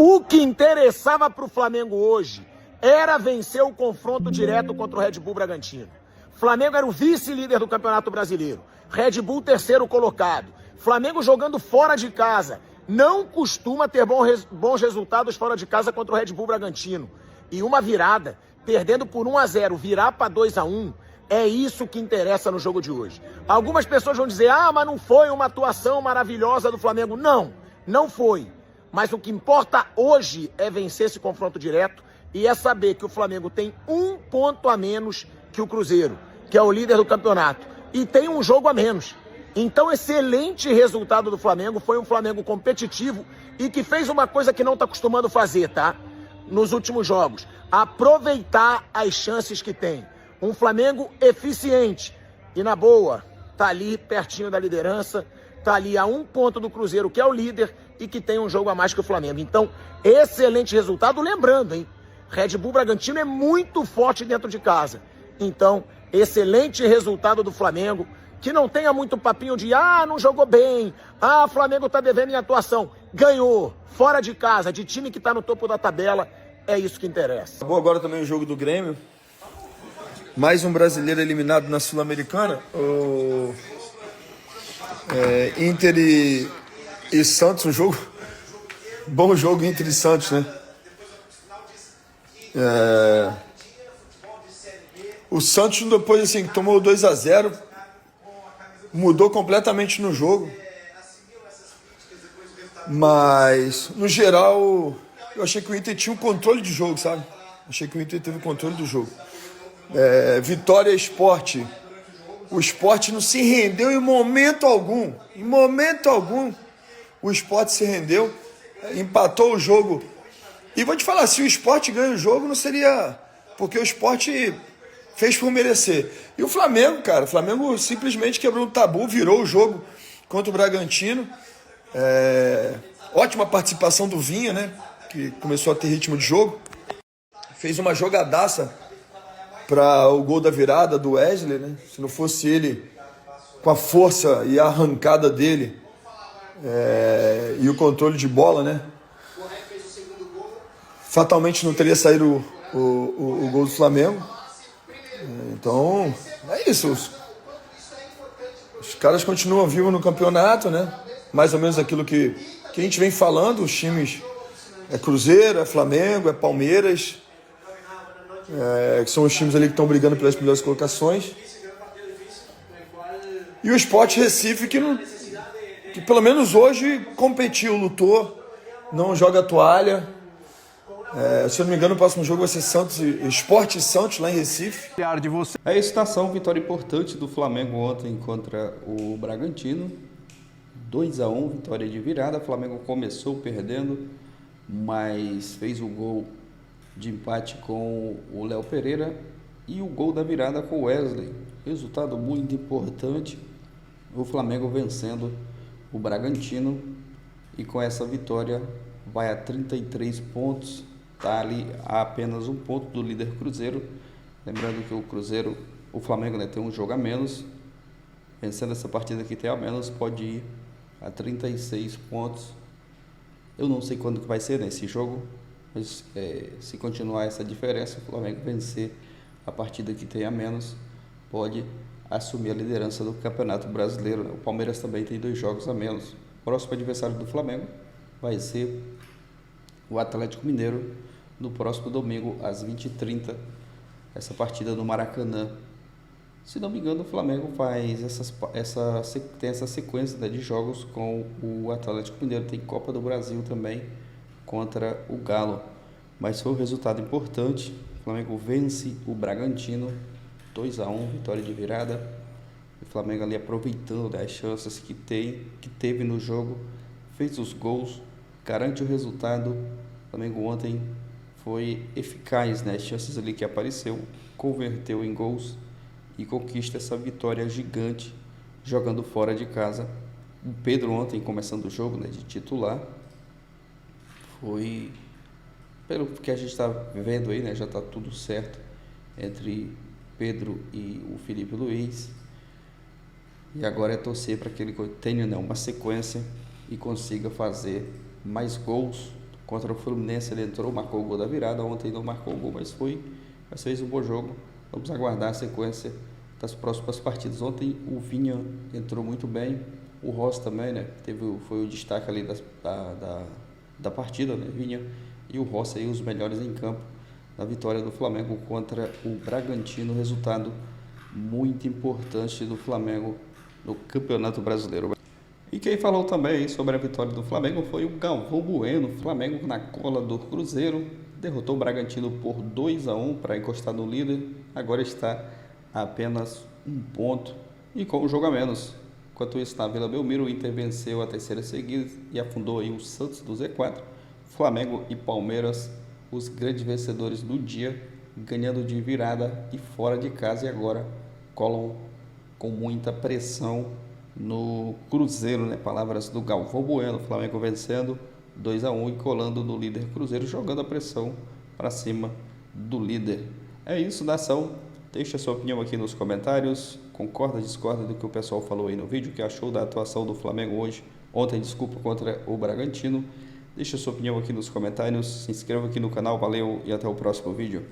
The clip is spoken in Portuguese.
O que interessava para o Flamengo hoje era vencer o confronto direto contra o Red Bull Bragantino. Flamengo era o vice-líder do Campeonato Brasileiro. Red Bull terceiro colocado. Flamengo jogando fora de casa. Não costuma ter bons resultados fora de casa contra o Red Bull Bragantino. E uma virada, perdendo por 1-0, virar para 2-1, é isso que interessa no jogo de hoje. Algumas pessoas vão dizer, mas não foi uma atuação maravilhosa do Flamengo. Não, não foi. Mas o que importa hoje é vencer esse confronto direto e é saber que o Flamengo tem 1 ponto a menos que o Cruzeiro, que é o líder do campeonato, e tem um jogo a menos. Então, excelente resultado do Flamengo, foi um Flamengo competitivo e que fez uma coisa que não está acostumando fazer, tá? Nos últimos jogos, aproveitar as chances que tem. Um Flamengo eficiente e, na boa, tá ali pertinho da liderança, tá ali a 1 ponto do Cruzeiro, que é o líder e que tem um jogo a mais que o Flamengo. Então, excelente resultado. Lembrando, hein? Red Bull Bragantino é muito forte dentro de casa. Então, excelente resultado do Flamengo. Que não tenha muito papinho de, não jogou bem, o Flamengo tá devendo em atuação. Ganhou, fora de casa, de time que tá no topo da tabela, é isso que interessa. Acabou agora também o jogo do Grêmio. Mais um brasileiro eliminado na Sul-Americana. O Inter e Santos, um jogo... Bom jogo Inter e Santos, né? O Santos depois, assim, tomou 2-0, mudou completamente no jogo. Mas, no geral, eu achei que o Inter tinha um controle de jogo, sabe? Achei que o Inter teve o controle do jogo. Vitória Sport. O Sport não se rendeu em momento algum. Em momento algum, o Sport se rendeu, empatou o jogo. E vou te falar, se o Sport ganha o jogo, não seria... Porque o Sport fez por merecer. E o Flamengo, cara, o Flamengo simplesmente quebrou um tabu, virou o jogo contra o Bragantino. Ótima participação do Vinha, né? Que começou a ter ritmo de jogo. Fez uma jogadaça para o gol da virada do Wesley, né? Se não fosse ele, com a força e a arrancada dele e o controle de bola, né? Fatalmente não teria saído o gol do Flamengo. Então, é isso. Os caras continuam vivos no campeonato, né? Mais ou menos aquilo que a gente vem falando. Os times é Cruzeiro, é Flamengo, é Palmeiras, que são os times ali que estão brigando pelas melhores colocações. E o Sport Recife, que pelo menos hoje competiu, lutou, não joga a toalha. Se eu não me engano, o próximo jogo vai ser Sport e Santos, lá em Recife. A estação, vitória importante do Flamengo ontem contra o Bragantino. 2-1, vitória de virada. O Flamengo começou perdendo, mas fez o gol de empate com o Léo Pereira e o gol da virada com o Wesley. Resultado muito importante. O Flamengo vencendo o Bragantino e com essa vitória vai a 33 pontos. Está ali a apenas 1 ponto do líder Cruzeiro. Lembrando que o Flamengo, né, tem um jogo a menos. Vencendo essa partida que tem a menos, pode ir a 36 pontos. Eu não sei quando que vai ser nesse jogo, mas se continuar essa diferença, o Flamengo vencer a partida que tem a menos, pode assumir a liderança do Campeonato Brasileiro. O Palmeiras também tem 2 jogos a menos. O próximo adversário do Flamengo vai ser o Atlético Mineiro no próximo domingo às 20h30, essa partida no Maracanã. Se não me engano, o Flamengo faz tem essa sequência, né, de jogos com o Atlético Mineiro. Tem Copa do Brasil também contra o Galo, mas foi um resultado importante. O Flamengo vence o Bragantino 2-1, vitória de virada. O Flamengo ali aproveitando, né, as chances que teve no jogo, fez os gols, garante o resultado. O Flamengo ontem foi eficaz, né? As chances ali que apareceu, converteu em gols e conquista essa vitória gigante jogando fora de casa. O Pedro ontem, começando o jogo, né, de titular, foi, pelo que a gente está vendo aí, né, já está tudo certo entre Pedro e o Felipe Luiz. E agora é torcer para que ele tenha, né, uma sequência e consiga fazer mais gols Contra o Fluminense ele entrou, marcou o gol da virada. Ontem não marcou o gol, mas fez um bom jogo. Vamos aguardar a sequência das próximas partidas. Ontem o Vinha entrou muito bem, o Rossi também, né? Foi o destaque ali da partida, né? Vinha e o Rossi aí os melhores em campo na vitória do Flamengo contra o Bragantino. Resultado muito importante do Flamengo no Campeonato Brasileiro. E quem falou também sobre a vitória do Flamengo foi o Galvão Bueno. Flamengo na cola do Cruzeiro, derrotou o Bragantino por 2-1 para encostar no líder. Agora está a apenas 1 ponto e com um jogo a menos. Enquanto isso, na Vila Belmiro, o Inter venceu a terceira seguida e afundou aí o Santos do Z4. Flamengo e Palmeiras, os grandes vencedores do dia, ganhando de virada e fora de casa, e agora colam com muita pressão no Cruzeiro, né? Palavras do Galvão Bueno. Flamengo vencendo 2-1 e colando no líder Cruzeiro, jogando a pressão para cima do líder. É isso, nação. Deixa a sua opinião aqui nos comentários. Concorda, discorda do que o pessoal falou aí no vídeo? O que achou da atuação do Flamengo ontem, contra o Bragantino? Deixa a sua opinião aqui nos comentários. Se inscreva aqui no canal. Valeu e até o próximo vídeo.